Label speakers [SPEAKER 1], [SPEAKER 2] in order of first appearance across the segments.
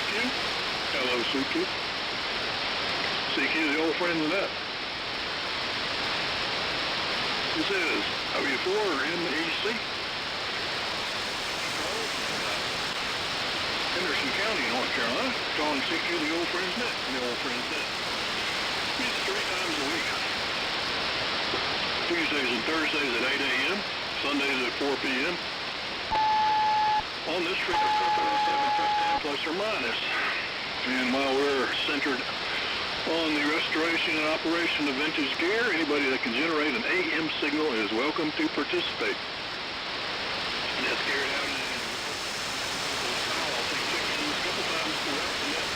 [SPEAKER 1] CQ. Hello, CQ. CQ, the old friend of that. This is W4 NEC. Henderson County, North Carolina. Calling CQ the old friend's net. The old friend's net. Meets 3 times a week. Tuesdays and Thursdays at 8 a.m. Sundays at 4 p.m. On this frequency, 7 plus or minus. And while we're centered on the restoration and operation of vintage gear, anybody that can generate an AM signal is welcome to participate. And that's carried out in I'll take chickens a couple times throughout the net.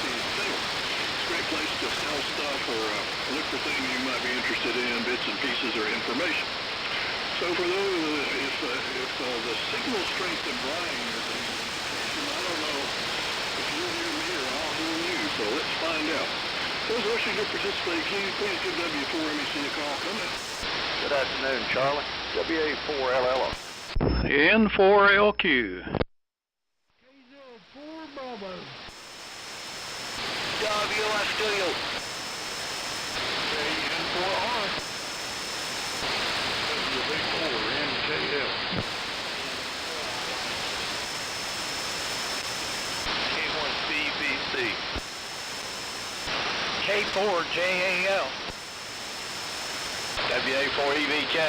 [SPEAKER 1] It's a great place to sell stuff or look for things you might be interested in, bits and pieces or information. So for those, if the signal strength of Brian is an indication, I don't know if you'll hear me or I'll hear you, so let's find out. Those wishing to participate, please give W4MEC a call. Come in.
[SPEAKER 2] Good afternoon, Charlie. WA4LLO.
[SPEAKER 1] N4LQ.
[SPEAKER 3] KZ4 Bravo.
[SPEAKER 2] WI Studio.
[SPEAKER 1] N4R. WB4NKL.
[SPEAKER 2] K1BBC. K4JAL. WA4EVK.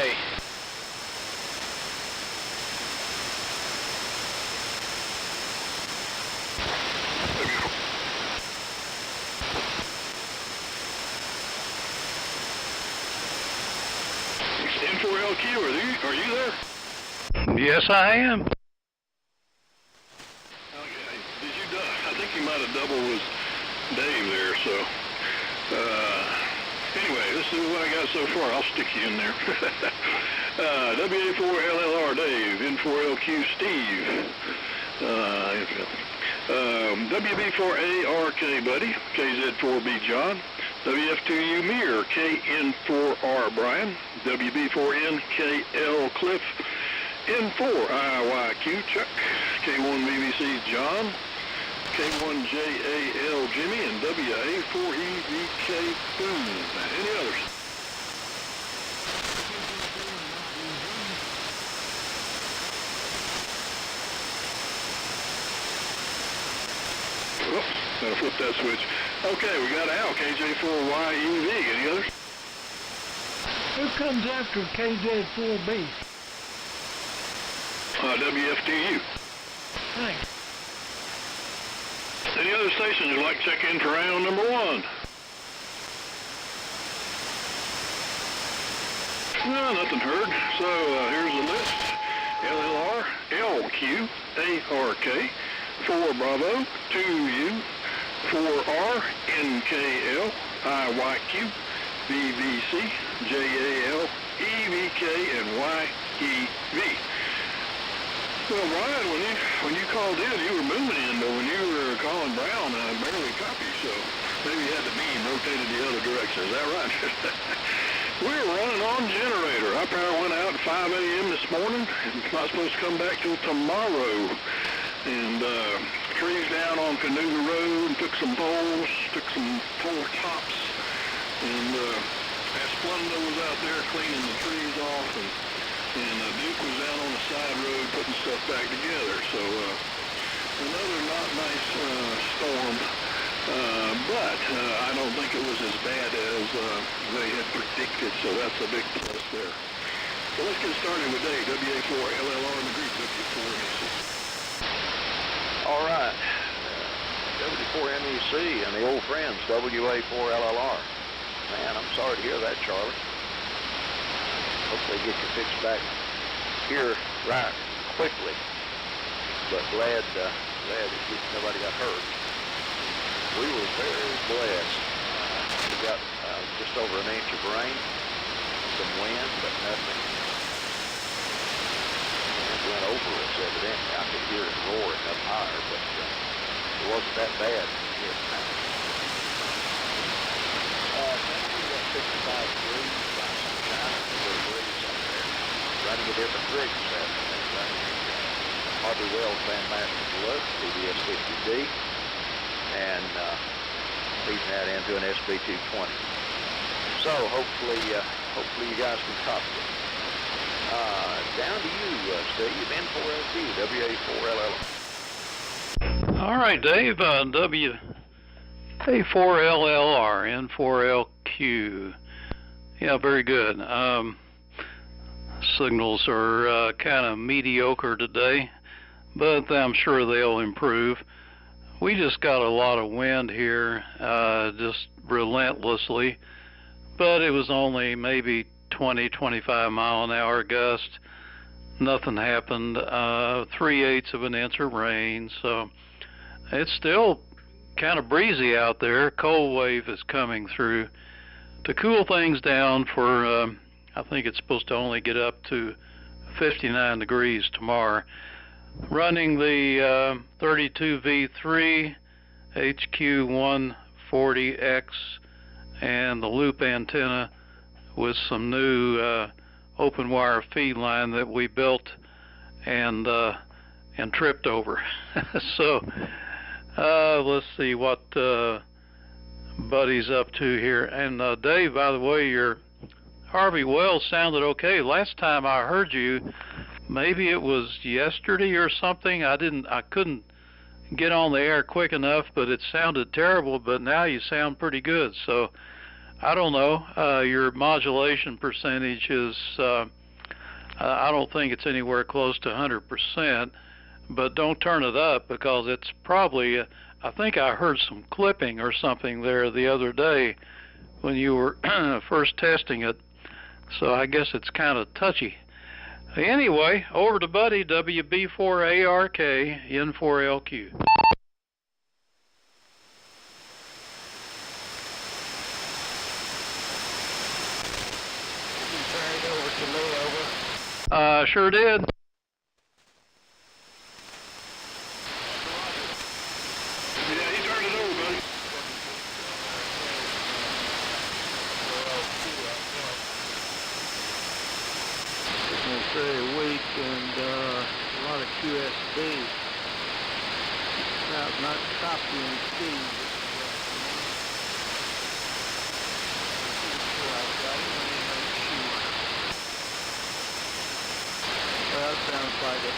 [SPEAKER 1] N4LQ, are you there?
[SPEAKER 4] Yes, I am.
[SPEAKER 1] Okay, I think you might have doubled with Dave there, so, anyway, this is what I got so far. I'll stick you in there. WA4LLR Dave, N4LQ Steve, WB4ARK Buddy, KZ4B John, WF2U Mir, KN4R Brian, WB4NKL Cliff, N4IYQ Chuck, K1BBC John, K1JAL Jimmy, and WA4EVK Boone. Any others? Oops, gotta flip that switch. Okay, we got Al, KJ4YEV. Any others?
[SPEAKER 3] Who comes after KZ4B?
[SPEAKER 1] WF2U.
[SPEAKER 3] Thanks.
[SPEAKER 1] Any other stations you'd like to check in for round number 1? No, nothing heard. So here's the list. LLR, LQ, ARK, 4 Bravo, 2U, 4R, NKL, IYQ, BBC, JAL, EVK, and YEV. Well, Brian, when you called in, you were moving in, but when you were calling Brown, I barely copied, so maybe you had the beam rotated the other direction. Is that right? We're running on generator. Our power went out at 5 a.m. this morning. It's not supposed to come back till tomorrow. And trees down on Canoga Road, took some poles, took some pole tops, and Esplundo was out there cleaning the trees off, and Duke was out on the side road putting stuff back together. So another not nice storm, but I don't think it was as bad as they had predicted, so that's a big plus there. So let's get started with Dave, WA4LLR in the group, W4MEC.
[SPEAKER 2] All right. W4MEC and the old friends, WA4LLR. Man, I'm sorry to hear that, Charlie. Hope they get you fixed back here right quickly. But glad that nobody got hurt. We were very blessed. We got just over an inch of rain, some wind, but nothing. It went over us evidently. I could hear it roaring up higher, but it wasn't that bad here now. We got 55 degrees, got sunshine, and a breeze up there. Running a different rig this afternoon, right? Harvey Wells Bandmaster Deluxe, DBS 50D, and feeding that into an SB220. So hopefully you guys can copy it. Down to you, Steve, N4LQ, WA4LL.
[SPEAKER 4] All right, Dave, WA4LLR, N4LQ. Yeah, very good. Signals are kind of mediocre today, but I'm sure they'll improve. We just got a lot of wind here, just relentlessly, but it was only maybe 20, 25 mile an hour gust. Nothing happened. 3/8 of an inch of rain, so it's still kind of breezy out there. Cold wave is coming through to cool things down for, I think it's supposed to only get up to 59 degrees tomorrow. Running the 32V3 HQ140X and the loop antenna with some new open wire feed line that we built and tripped over. So let's see what Buddy's up to here. And Dave, by the way, your Harvey Wells sounded okay. Last time I heard you, maybe it was yesterday or something. I couldn't get on the air quick enough, but it sounded terrible. But now you sound pretty good. So I don't know. Your modulation percentage is, I don't think it's anywhere close to 100%, but don't turn it up because it's probably, I think I heard some clipping or something there the other day when you were first testing it. So I guess it's kind of touchy. Anyway, over to Buddy, WB4ARK, N4LQ. Sure did.
[SPEAKER 1] Yeah, he turned it over, buddy.
[SPEAKER 3] It's been very weak and a lot of QSB. Not copying speed. Well, that sounds like it.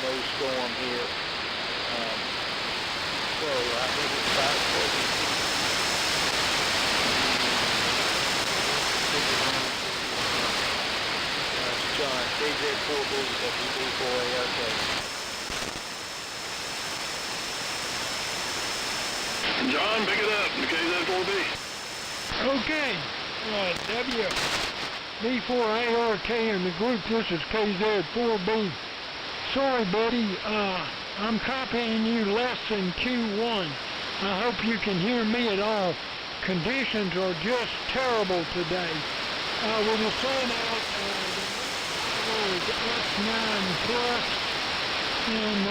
[SPEAKER 3] Snowstorm here. So I think it's about 40. That's John, KJ4B, WB4ARK.
[SPEAKER 1] John, pick it up, the KZ4B.
[SPEAKER 3] Okay, WB4ARK in the group, this is KZ4B. Sorry, buddy, I'm copying you less than Q1. I hope you can hear me at all. Conditions are just terrible today. With the sun out, the S9 plus, and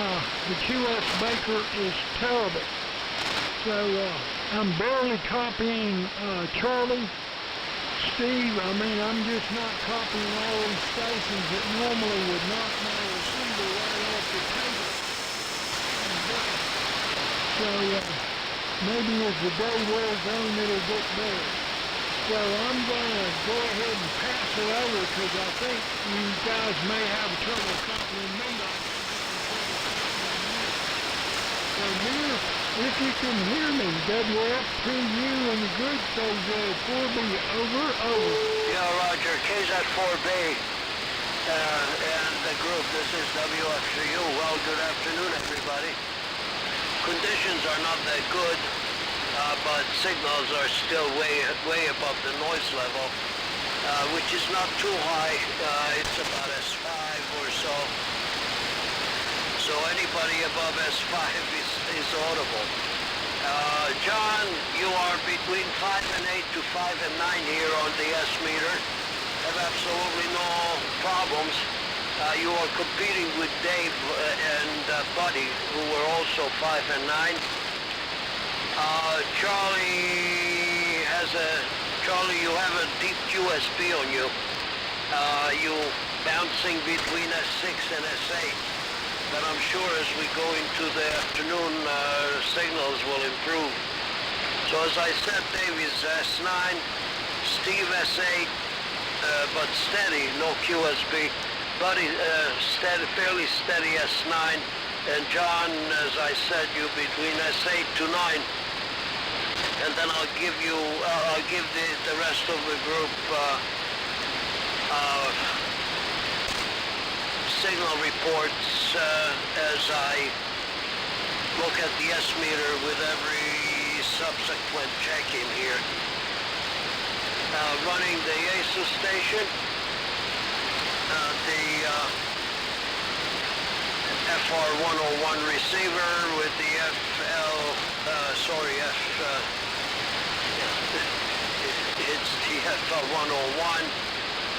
[SPEAKER 3] the QS Baker is terrible. So I'm barely copying Charlie. Steve, I'm just not copying all these stations that normally would knock my receiver right off the table. So maybe as the day wears on, it'll get better. So I'm going to go ahead and pass it over because I think you guys may have trouble copying me like so Neil, if you can hear me, WF2U and the group says 4B, over.
[SPEAKER 5] Yeah, Roger, KZ4B and the group, this is WF2U. Well, good afternoon, everybody. conditions are not that good, but signals are still way above the noise level, which is not too high. It's about S5 or so. So anybody above S5 is audible. John, you are between 5 and 8 to 5 and 9 here on the S meter. Have absolutely no problems. You are competing with Dave and Buddy, who were also 5 and 9. Charlie, you have a deep QSB on you. You bouncing between S6 and S8. But I'm sure as we go into the afternoon, signals will improve. So as I said, Dave is S9, Steve S8, but steady, no QSB. Buddy, fairly steady S9, and John, as I said, you between S8 to 9. And then I'll give the rest of the group signal reports as I look at the S meter with every subsequent check-in here. Running the ASUS station, the FR101 receiver with the it's the FR101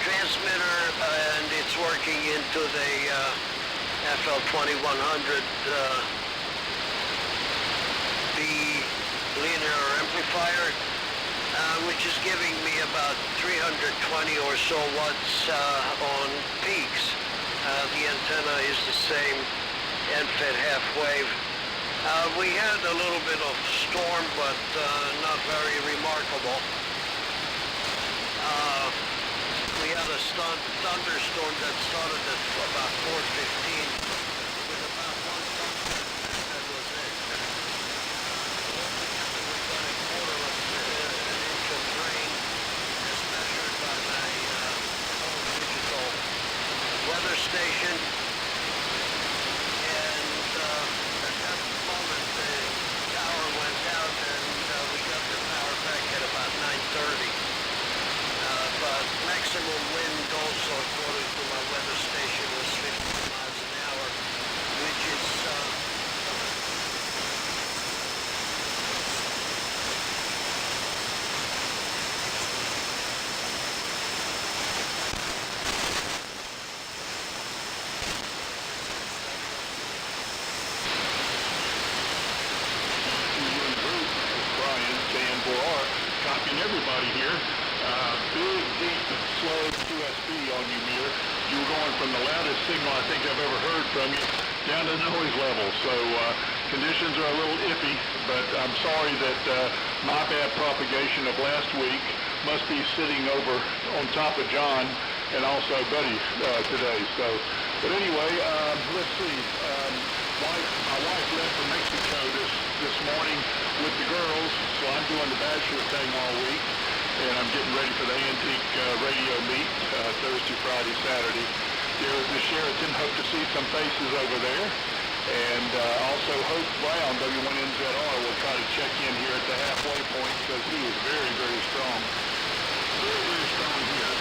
[SPEAKER 5] transmitter, and it's working into the FL2100 B linear amplifier, which is giving me about 320 or so watts on peaks. The antenna is the same end-fed half wave. We had a little bit of storm, but not very remarkable. We had a thunderstorm that started at about 4:15 with about one thunderstorm. That was it. We got a quarter of an inch of rain as measured by my home digital weather station. And at that moment the power went out, and we got the power back at about 9:30. But maximum wind also, according to my weather station, was 50 miles an hour, which is
[SPEAKER 1] Brian, copying everybody here. Big, deep, slow QSB on you, meter. You were going from the loudest signal I think I've ever heard from you down to noise level. So conditions are a little iffy, but I'm sorry that my bad propagation of last week must be sitting over on top of John and also Buddy today. So, but anyway, let's see. My wife left for Mexico this morning with the girls, so I'm doing the bachelor thing all week. And I'm getting ready for the Antique Radio meet Thursday, Friday, Saturday. Here at the Sheraton, hope to see some faces over there. And also Hope Brown, W1NZR, will try to check in here at the halfway point because he was very, very strong. Very, very strong here.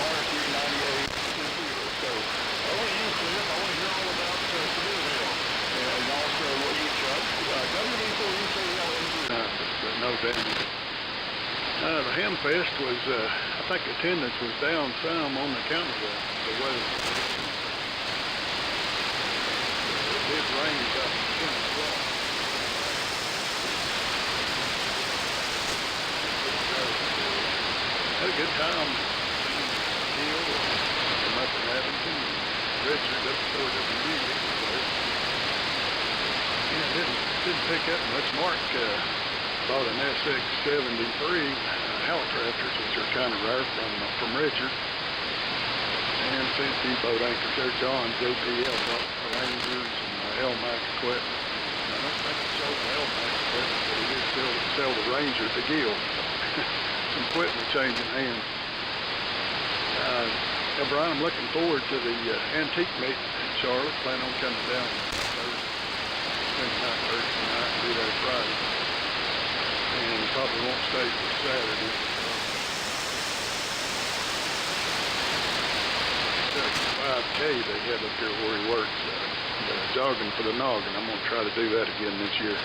[SPEAKER 1] R398 So I want you, Cliff. I want to hear all about Seville. And also what you Chuck. W4UKL.
[SPEAKER 6] But no damage. The Hamfest was, I think attendance was down some on account of the weather. It did rain about 10 o'clock. Had a good time. Hill, from up in Abington, Richard up toward the music. Yeah, didn't pick up much. Mark bought an SX73 Halitractors, which are kind of rare from Richard. And since he boat anchors there, John JPL bought the Rangers and LMAC equipment. I don't think he sold the LMAC equipment, but he did sell the Ranger to Gill. Some equipment changing hands. Brian, I'm looking forward to the antique meet Charlotte. Plan on coming down Thursday. Spend the night Thursday night and be there Friday. And probably won't stay for Saturday. That's 5K they have up here where he works. Jogging for the noggin. I'm going to try to do that again this year.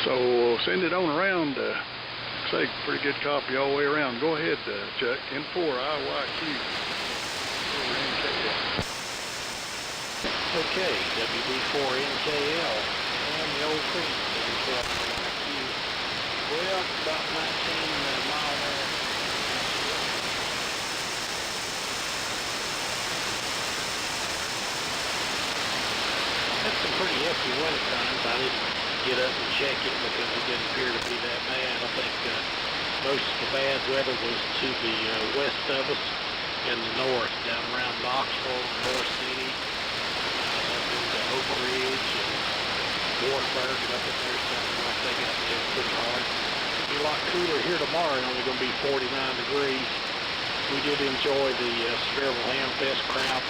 [SPEAKER 6] So send it on around. Say pretty good copy all the way around. Go ahead, Chuck. N4 IYQ.
[SPEAKER 2] Okay, WB4NKL and the old creek, N4 IYQ. Well, about 19 mile an hour. Had some pretty hefty winter times. I didn't get up and check it because it didn't appear to be that bad. I think most of the bad weather was to the west of us in the north, down around Knoxville, North City, up into Oak Ridge and Wartburg, and up in there sounded like they got hit pretty hard. It'll be a lot cooler here tomorrow, only going to be 49 degrees. We did enjoy the Sevierville Hamfest crowd.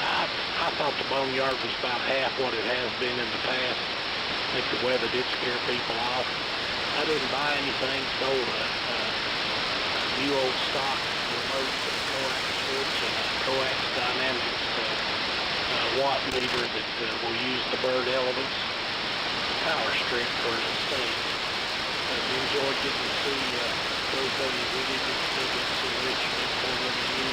[SPEAKER 2] I thought the Boneyard was about half what it has been in the past. I think the weather did scare people off. I didn't buy anything, sold a new old stock remote coax switch and a coax dynamics watt meter that will use the bird elements power strip for an estate. We enjoyed getting to see those of you we didn't get to see Richard and WW.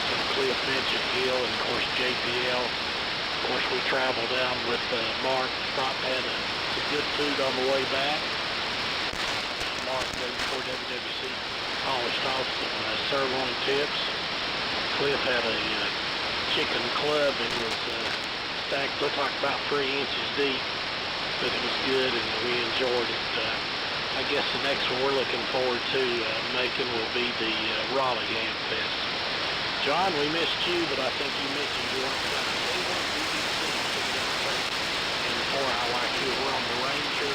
[SPEAKER 2] Some Cliff mentioned Gill and of course JPL. Of course we traveled down with Mark. Prop had some good food on the way back. Mark before WWC polished off some sirloin tips. Cliff had a chicken club and was stacked, looked like about 3 inches deep, but it was good and we enjoyed it. I guess the next one we're looking forward to making will be the Raleigh Hamfest. John, we missed you, but I think you mentioned you weren't coming. They want BBC and 4 IYQ. We're on the Ranger.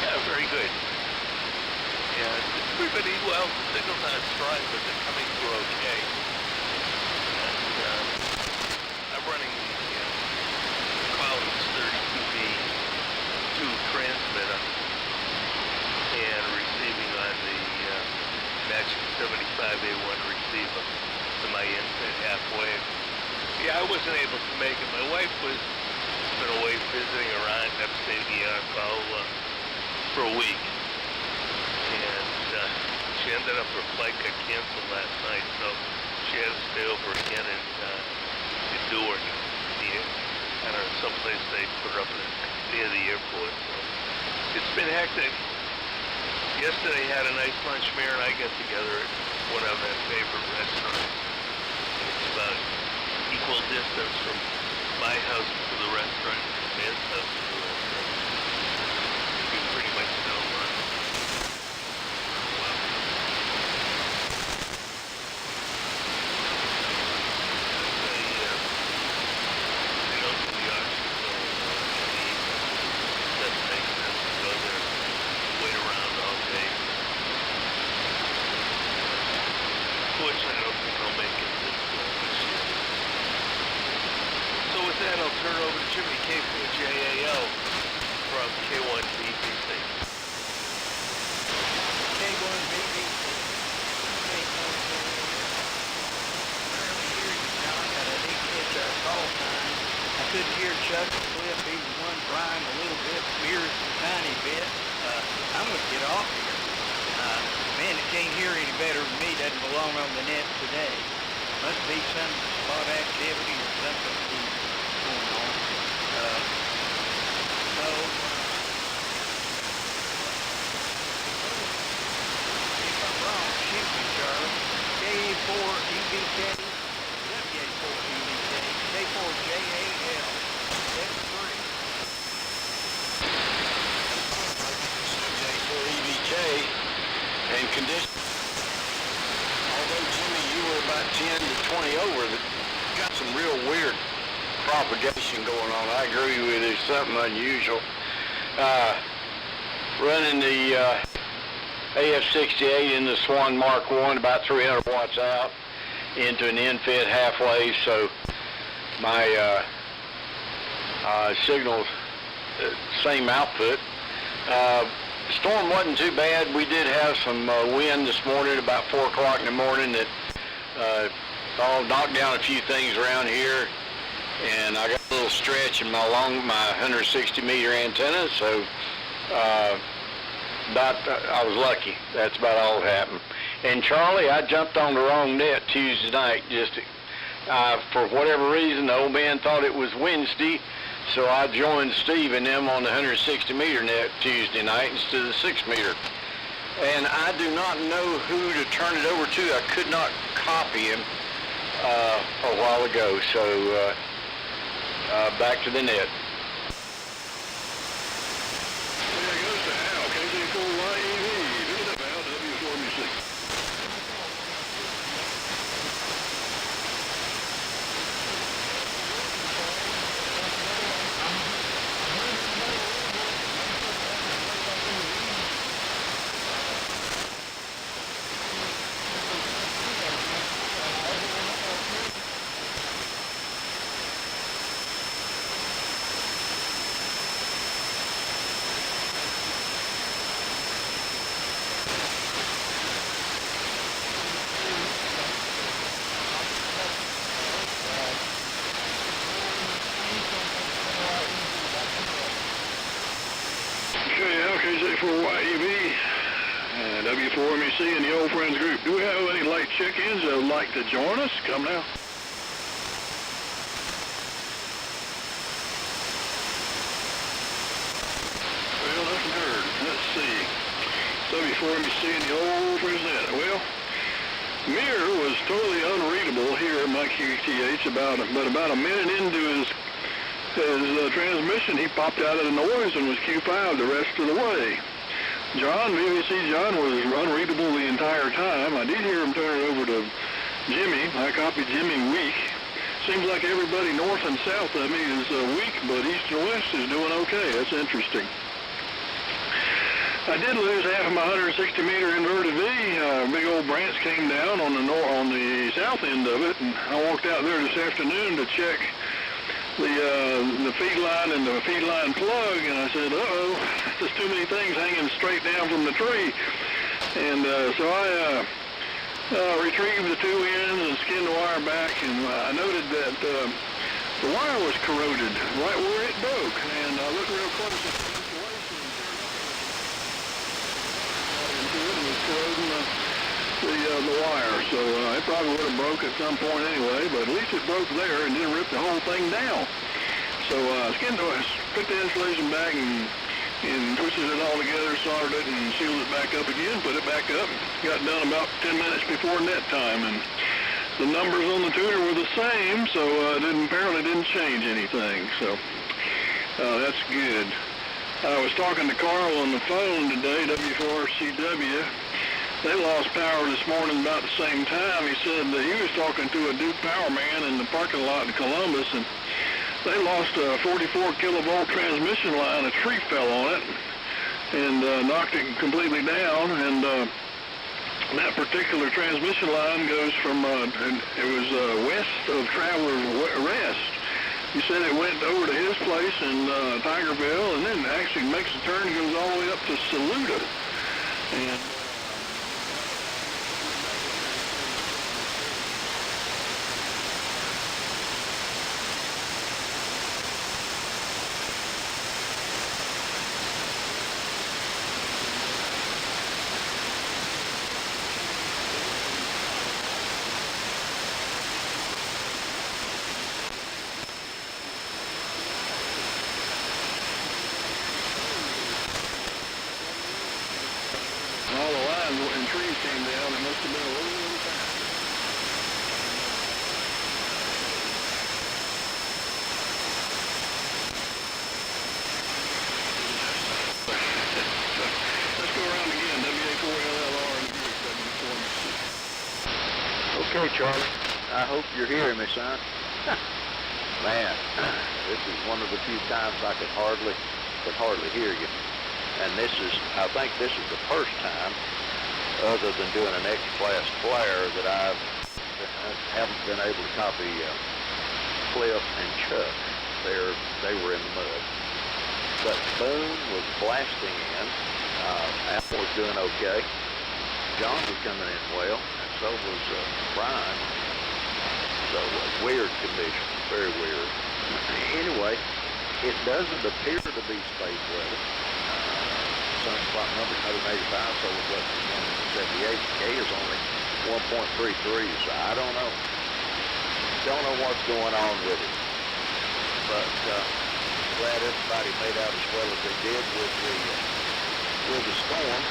[SPEAKER 7] Yeah, very good. And everybody, well, the signal's not strong, but they're coming through okay. And I'm running the Collins 32B2 transmitter and receiving on the matching 75A1 receiver to my input halfway. Yeah, I wasn't able to make it. My wife was been away visiting around upstate New York for a week, and she ended up her flight got canceled last night, so she had to stay over again in Newark, I don't know, someplace they put her up near the airport. So it's been hectic. Yesterday had a nice lunch. Mayor and I got together at one of our favorite restaurants. It's about equal distance from my house to the restaurant, Mayor's house to the restaurant. We pretty much know they don't do the auctions so it doesn't make sense to go there, wait around all day. Fortunately, I don't think I'll make it this year. So with that, I'll turn it over to Jimmy K from the JAL from K1BBC.
[SPEAKER 8] K1BBC. Rarely hear you, John, but I did catch our call sign. I couldn't hear Chuck and Cliff, even one Brian a little bit, Beers a tiny bit. I'm going to get off here. Man, it can't hear any better than me. Doesn't belong on the net today. Must be some spot activity or something going on. If I'm wrong, shoot me, Charlie. K4EBK, WA4EBK, K4JAL, that's 3. J4EBK, and condition. Although, Jimmy, you were about 10 to 20 over, got some real weird propagation going on. I agree with you, something unusual. Running the AF68 in the Swan Mark 1, about 300 watts out.
[SPEAKER 2] into an infit halfway, so my signal, same output. Storm wasn't too bad. We did have some wind this morning about 4 o'clock in the morning that knocked down a few things around here, and I got a little stretch in my 160 meter antenna, so I was lucky. That's about all that happened. And Charlie, I jumped on the wrong net Tuesday night. For whatever reason, the old man thought it was Wednesday, so I joined Steve and them on the 160 meter net Tuesday night instead of the 6 meter. And I do not know who to turn it over to. I could not copy him a while ago, so back to the net.
[SPEAKER 1] There goes to Al, KJ4YEV. Pick it up, Al, W4MC. KJ4YEV, W4MEC, and the Old Friends group. Do we have any late check-ins that would like to join us? Come now. Well, nothing heard. Let's see. W4MEC and the Old Friends net. Well, Mirror was totally unreadable here at my QTH, but about a minute into his transmission, he popped out of the noise and was Q5 the rest of the way. John, BBC John, was unreadable the entire time. I did hear him turn it over to Jimmy. I copied Jimmy weak. Seems like everybody north and south of me is weak, but east and west is doing okay. That's interesting. I did lose half of my 160 meter inverted V. Big old branch came down on the south end of it, and I walked out there this afternoon to check the feed line and the feed line plug, and I said, uh-oh, there's too many things hanging straight down from the tree. And so I retrieved the 2 ends and skinned the wire back, and I noted that the wire was corroded right where it broke. And I looked real close at the installation, and sure enough, it was corroding the wire, so it probably would have broke at some point anyway, but at least it broke there and didn't rip the whole thing down. So put the insulation back and twisted it all together, soldered it, and sealed it back up again, put it back up. Got done about 10 minutes before net time, and the numbers on the tuner were the same, so it apparently didn't change anything, so that's good. I was talking to Carl on the phone today, W4CW. They lost power this morning about the same time. He said that he was talking to a Duke Power man in the parking lot in Columbus, and they lost a 44 kilovolt transmission line. A tree fell on it and knocked it completely down, and that particular transmission line goes from, it was west of Travelers Rest. He said it went over to his place in Tigerville, and then actually makes a turn and goes all the way up to Saluda. And all the lines and trees came down, it must have been a little fast. Let's go around again, WA4LLR and W4MC.
[SPEAKER 2] Okay, Charlie. I hope you're hearing me, son. Man, this is one of the few times I could hardly hear you. And I think this is the first time, other than doing an X-class flare, that I've haven't been able to copy Cliff and Chuck. They were in the mud. But Boone was blasting in. Apple was doing okay. John was coming in well, and so was Brian. So weird conditions, very weird. Anyway, it doesn't appear to be space weather. Sunspot number 185, so it's less than 178. K is only 1.33, so I don't know. Don't know what's going on with it. But glad everybody made out as well as they did with the storm.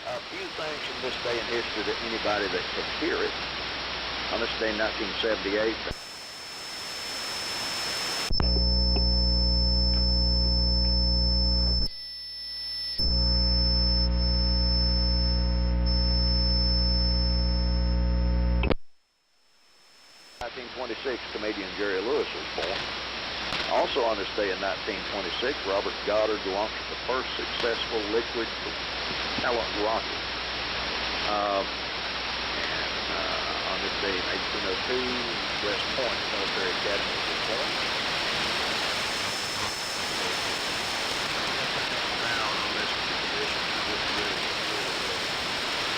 [SPEAKER 2] A few things from this day in history to anybody that could hear it. On this day, 1978. Comedian Jerry Lewis was born. Also on this day in 1926, Robert Goddard launched the first successful liquid propellant rocket. And on this day in 1802, West Point Military Academy was born.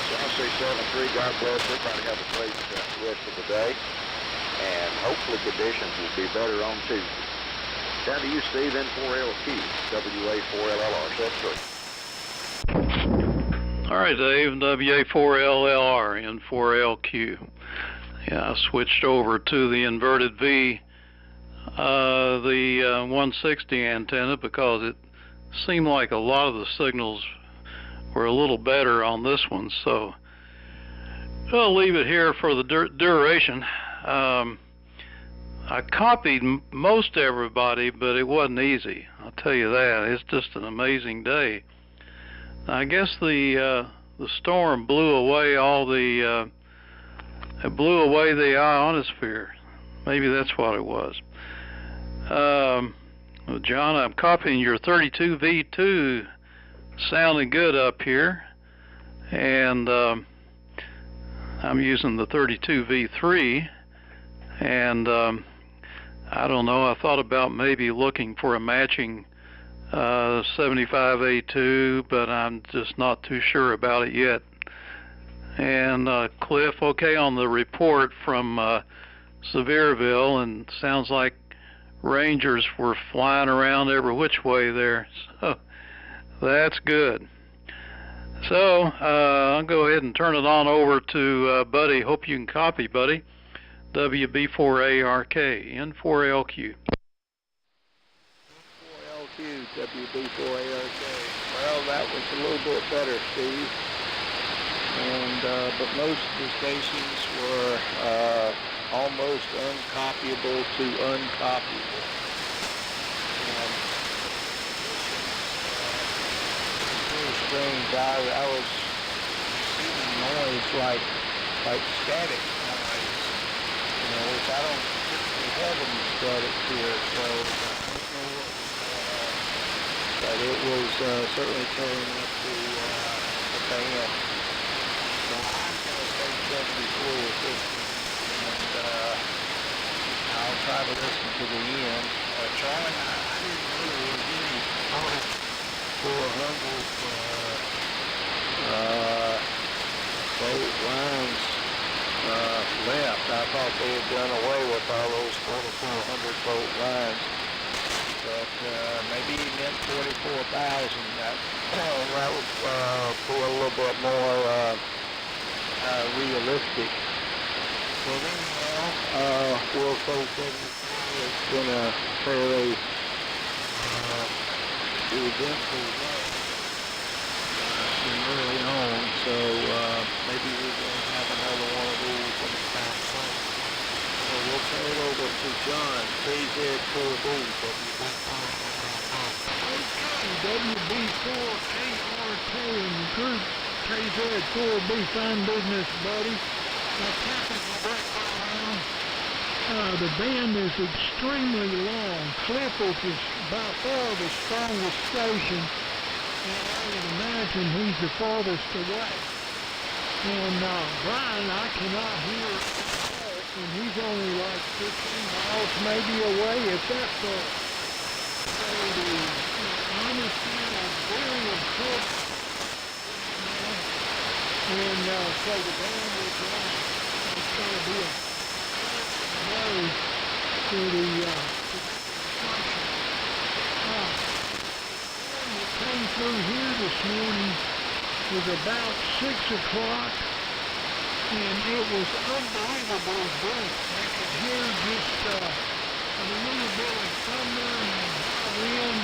[SPEAKER 2] So I'll say 7-3. God bless everybody. Have a great rest of the day. And hopefully conditions will be better on Tuesday. Down to you, Steve, N4LQ, WA4LLR, set 3.
[SPEAKER 4] All right, Dave, WA4LLR, N4LQ. Yeah, I switched over to the inverted V, the 160 antenna, because it seemed like a lot of the signals were a little better on this one, so I'll leave it here for the duration. I copied most everybody, but it wasn't easy. I'll tell you that. It's just an amazing day. I guess the storm blew away all the it blew away the ionosphere. Maybe that's what it was. Well, John, I'm copying your 32V2. Sounding good up here, and I'm using the 32V3, and I don't know, I thought about maybe looking for a matching 75A2, but I'm just not too sure about it yet. And Cliff, okay on the report from Sevierville, and sounds like Rangers were flying around every which way there, so that's good. So I'll go ahead and turn it on over to Buddy. Hope you can copy, Buddy. WB4ARK, N4LQ.
[SPEAKER 2] N4LQ, WB4ARK. Well, that was a little bit better, Steve. And but most of the stations were almost uncopyable to uncopyable. And very strange. I was receiving noise like static noise, which I don't typically have any static here, so I don't know what was going on. But it was certainly tearing up the band. So I'm going to say 74 with this one, and I'll try to listen to the end. Charlie, I didn't know there was any 400 boat lines left. I thought they had done away with all those 4,400 boat lines, but maybe he meant 44,000. That would be a little bit more realistic. Well, anyhow, we'll close it. It's been a fairly eventful day early on, so maybe we're going to have another one of those anytime soon. So we'll turn it over to John, KZ4B,
[SPEAKER 3] WB4ARK in the group. KZ4B, fine business, buddy. The band is extremely long. Clifford is by far the strongest station, and I would imagine he's the farthest away. And Brian, I cannot hear at all, and he's only like 15 miles maybe away, if that's all. So honestly, I'm very impressed. And so the band is on. It's going to be a road for the construction. That came through here this morning was about 6 o'clock, and it was unbelievably bright. I could hear just a little bit of thunder and wind.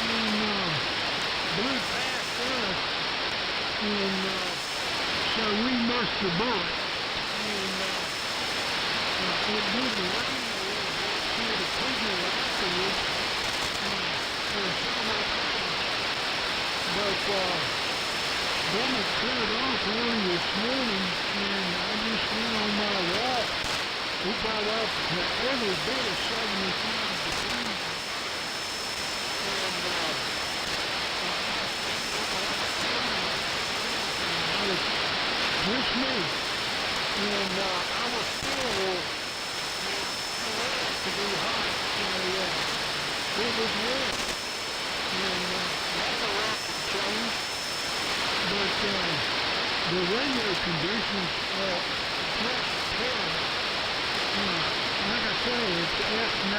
[SPEAKER 3] And blew past us, and so we missed the bullet. And it did rain a little bit here to Pigeon afterwards. But then it cleared off early this morning, and I just went on my walk. We got up to every bit of 75 degrees. And just me. And I was still to be hot. So it was warm. And that's a lot to change. But the radio conditions are just terrible. Like I say, it's S9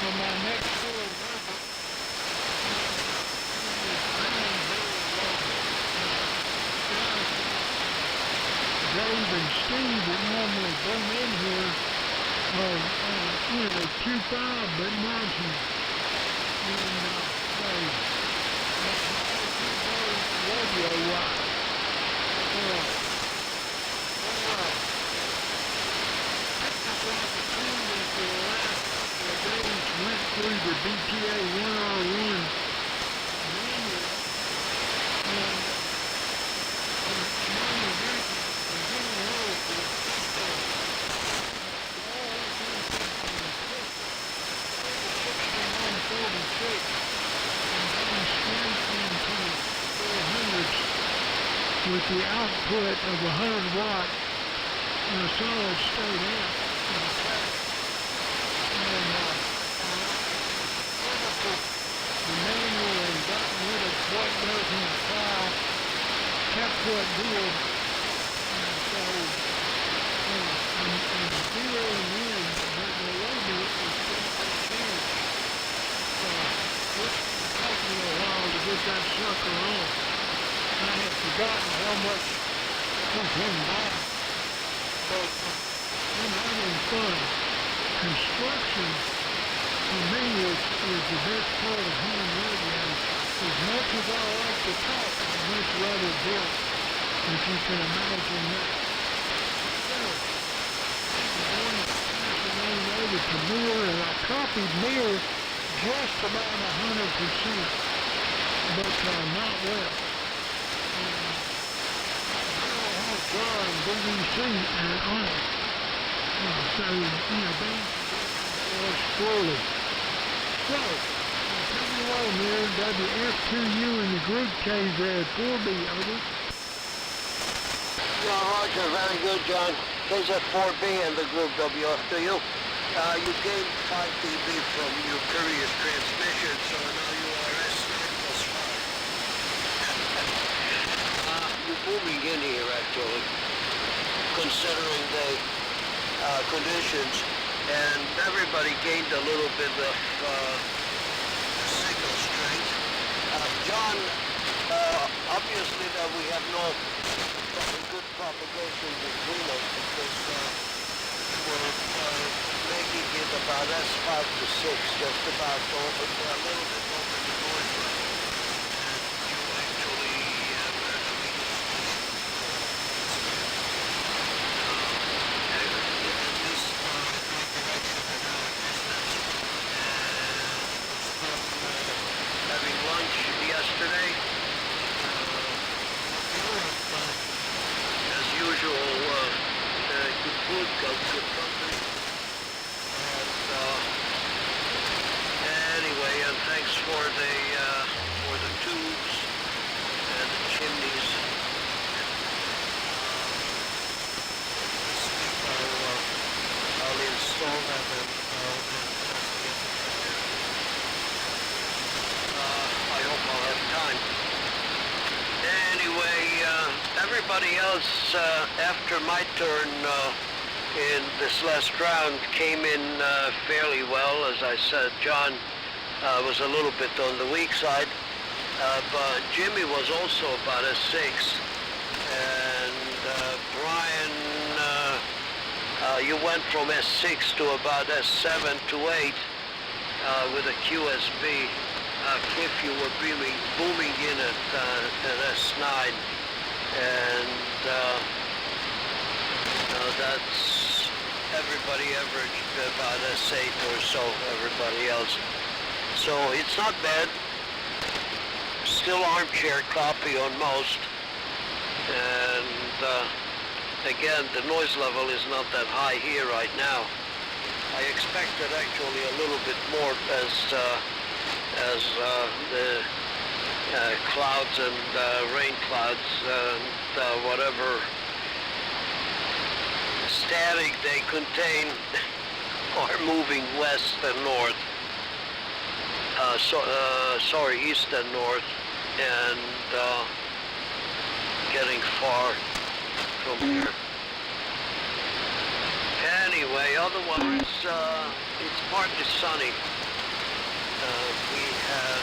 [SPEAKER 3] for my next door neighbor. Dave and Steve that normally bring in here are, 2.5 but marginal. And so that's radio wise. Went through the BTA 101 manual, and with the output of 100 watt solid state amp. The manual and gotten rid of what doesn't apply, kept what did, and so I'm zeroing in that the label is going to change. It's taking me a while to get that sucker on. I had forgotten how much was in back, but I'm having fun. Construction for me is the best part of home radio. As much as I like to talk, I'd much rather build, if you can imagine that. So, I'm going to pass it on over to Mir, and I copied Mir just about 100%, but not well. John BBC on it. So, being slowly. So, tell me what, Mir, WF2U in the group KZ4B, over.
[SPEAKER 5] Yeah, Roger, very good, John. KZ4B and the group WF2U. You gained 5 dB from your previous transmission, so now you are S9+5. You're booming in here, actually, considering the conditions, and everybody gained a little bit of signal strength. John, obviously that we have no good propagation between us because we're making it about S5 to 6, just about over, a little bit over the noise level. And you actually have having lunch got good company. And anyway, and thanks for the tubes and the chimneys. I'll install them and I'll test it. I hope I'll have time. Anyway, everybody else after my turn in this last round came in fairly well. As I said, John was a little bit on the weak side, but Jimmy was also about a 6, and Brian, you went from S6 to about S7 to 8 with a QSB. Cliff, you were booming in at S9, and that's everybody averaged about S8 or so, everybody else. So it's not bad. Still armchair copy on most, and again, the noise level is not that high here right now. I expected actually a little bit more as the clouds and rain clouds and whatever static they contain are moving west and north. Sorry, east and north, and getting far from here. Anyway, otherwise, it's partly sunny. We had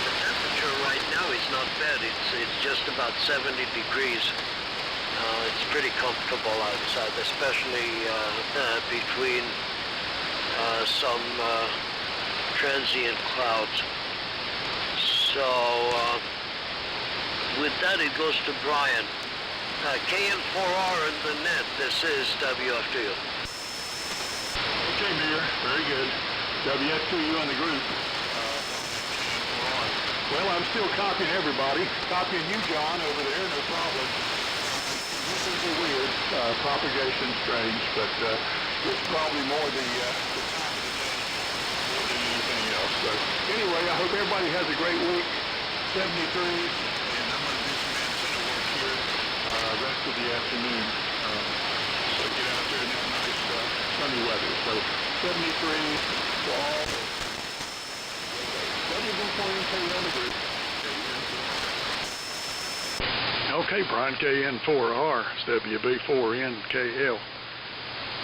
[SPEAKER 5] the temperature right now is not bad. It's just about 70 degrees. It's pretty comfortable outside, especially between some transient clouds. So with that, it goes to Brian. KN4R in the net. This is WFTU.
[SPEAKER 6] Okay, Mayor. Very good. WFTU on the group. Well, I'm still copying everybody. Copying you, John, over there. No problem. This is a weird propagation, strange, but it's probably more the time of the day more than anything else. So anyway, I hope everybody has a great week. 73, and I'm going to do some antenna work here rest of the afternoon. So get out there in this nice sunny weather. So 73 for all. Okay, Brian, KN4R, it's WB4NKL.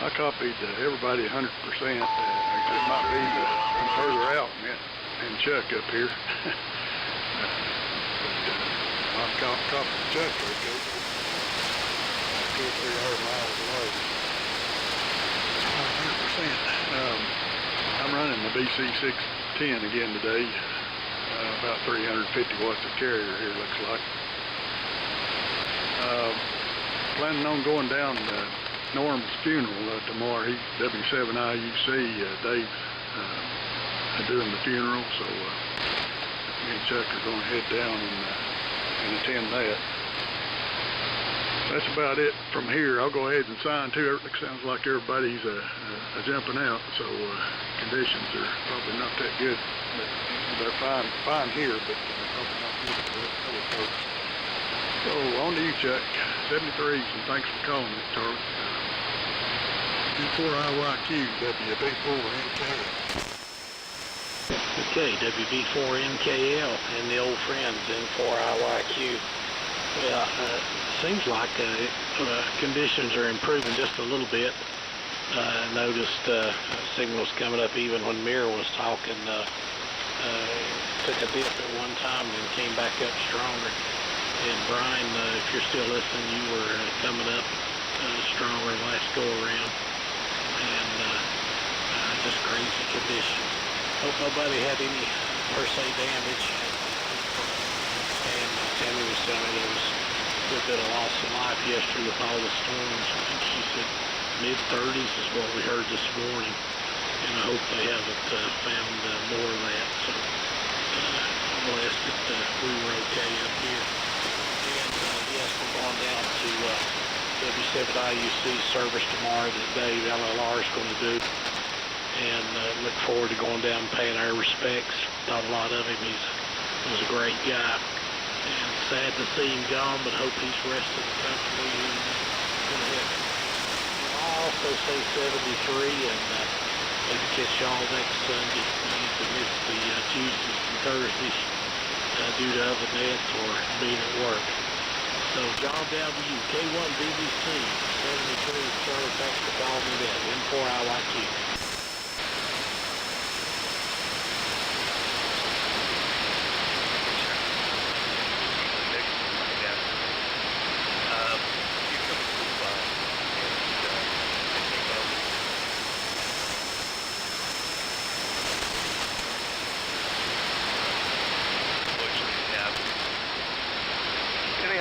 [SPEAKER 6] I copied everybody 100%. It might be I'm further out and Chuck up here. I'm copying Chuck, okay? 200 or 300 miles away. 100%. I'm running the BC610 again today. About 350 watts of carrier here, looks like. Planning on going down to Norm's funeral tomorrow. He's W7IUC. Dave's doing the funeral, so me and Chuck are going to head down and attend that. That's about it from here. I'll go ahead and sign too. It sounds like everybody's jumping out, so conditions are probably not that good. But they're fine here, but probably not good for other folks. So on to you, Chuck. 73s, and thanks for calling me, Charlie. D4IYQ, WB4NKL.
[SPEAKER 9] Okay, WB4NKL and the old friends N4IYQ. Well, seems like conditions are improving just a little bit. I noticed signals coming up even when Mir was talking. Took a dip at one time and came back up stronger. And Brian, if you're still listening, you were coming up stronger last go around. And just crazy conditions. Hope nobody had any per se damage. And Tammy was telling me there was a good bit of loss of life yesterday with all the storms. I think she said mid-30s is what we heard this morning. And I hope they haven't found more of that. So I'm blessed that we were okay up here. And yes, we're going down to W7IUC service tomorrow that Dave LLR is going to do. And look forward to going down and paying our respects. Thought a lot of him. He was a great guy. And sad to see him gone, but hope he's resting comfortably in heaven. I'll also say 73 and maybe catch y'all next Sunday. If we miss the Tuesdays and Thursdays due to other nets or being at work. So John, down to you. K1 BBC 73 Charlie, thanks for calling me that. N4IYQ.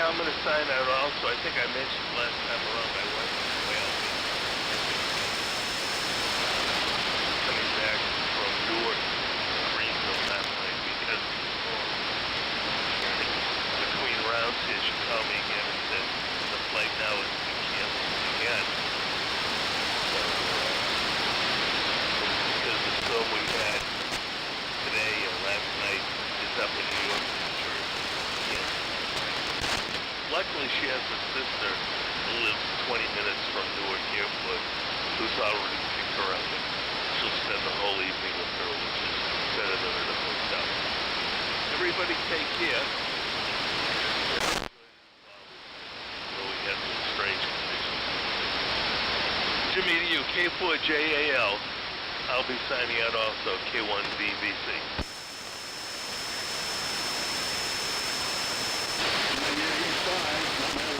[SPEAKER 7] I'm going to sign out also. I think I mentioned last time around my wife was well. Coming back from Newark, Greenville last night because of the storm. Between rounds here, she called me again and said the flight now is canceled again. So, because the storm we had today and last night is up in New York, New Jersey. Luckily, she has a sister who lives 20 minutes from Newark Airport who's already picked her up. And she'll spend the whole evening with her, which is better than at a hotel. Everybody take care. Well, we had some strange conditions. Jimmy to you, K4JAL. I'll be signing out also, K1BBC.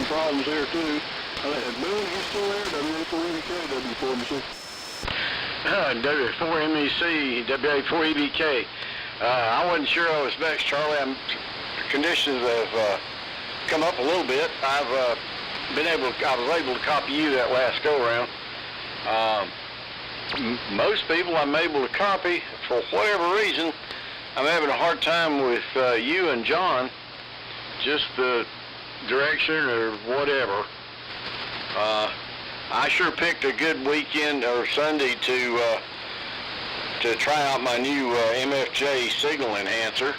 [SPEAKER 1] Problems there too. Boone, you still there? W4EBK, W4MC.
[SPEAKER 2] W4MEC, WA4EBK. I wasn't sure I was next, Charlie. The conditions have come up a little bit. I was able to copy you that last go around. Most people I'm able to copy for whatever reason. I'm having a hard time with you and John. Just the direction or whatever. I sure picked a good weekend or Sunday to try out my new MFJ signal enhancer.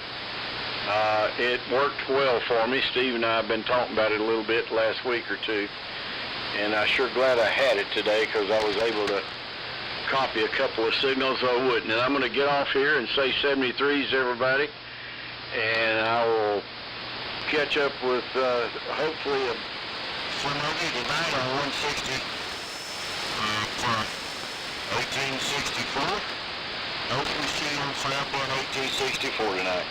[SPEAKER 2] It worked well for me. Steve and I have been talking about it a little bit last week or two, and I'm sure glad I had it today because I was able to copy a couple of signals I wouldn't. And I'm going to get off here and say 73s, everybody, and I will catch up with hopefully a somebody tonight on 160 for 1864. Hopefully see you on sample on 1864 tonight.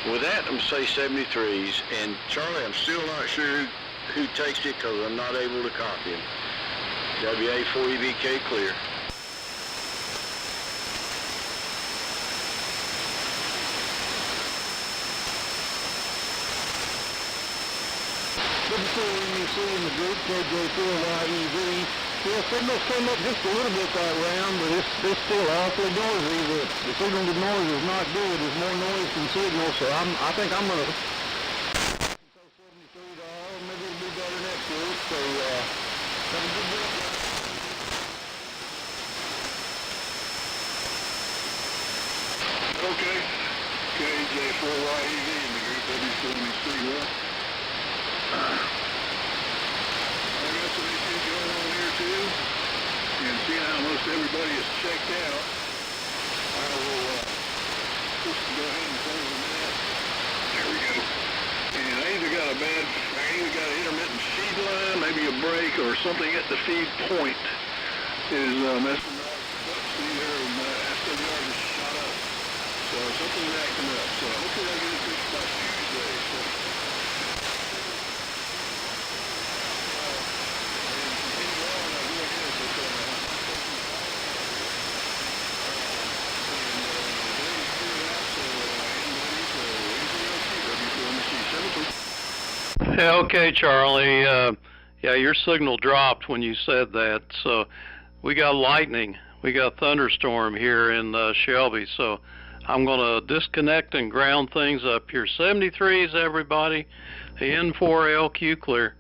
[SPEAKER 2] With that, I'm going to say 73s, and Charlie, I'm still not sure who takes it because I'm not able to copy him. WA4EBK clear.
[SPEAKER 1] WA4EBC in the group, KJ4YEV. Yeah, signals came up just a little bit that round, but it's still awfully noisy. The signal to noise is not good. There's more noise than signal, so I think I'm going to say 73 to all. Maybe it'll be better next week. So have a good week. Okay. KJ4YEV in the group, W73. I got some issues going on here too, and seeing how most everybody is checked out, I will just go ahead and close the net. There we go. And I either got an intermittent feed line, maybe a break, or something at the feed point is messing up. See there, SWR just shot up. So something's acting up. So hopefully I'll get it fixed by Tuesday. So.
[SPEAKER 4] Yeah, okay, Charlie. Yeah, your signal dropped when you said that. So we got lightning. We got thunderstorm here in Shelby. So I'm going to disconnect and ground things up here. 73s, everybody. N4LQ clear.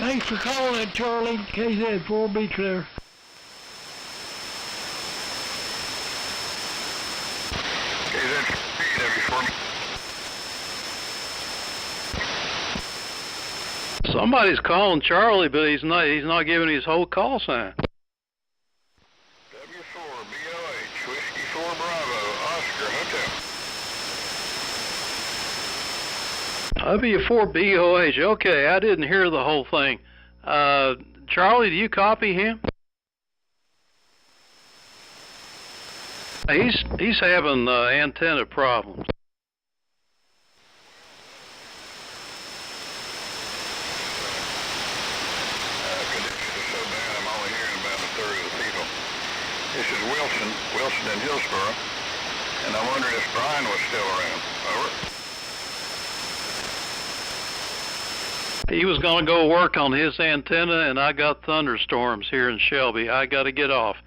[SPEAKER 3] Thanks for calling, Charlie. KZ4, be clear.
[SPEAKER 4] Somebody's calling Charlie, but he's not giving his whole call sign.
[SPEAKER 1] W4 BOH, Whiskey 4 Bravo, Oscar Hotel.
[SPEAKER 4] W4 BOH. Okay, I didn't hear the whole thing. Charlie, do you copy him? He's having antenna problems.
[SPEAKER 1] This is Wilson in Hillsboro, and I'm wondering if Brian was still around. Over.
[SPEAKER 4] He was going to go work on his antenna, and I got thunderstorms here in Shelby. I got to get off.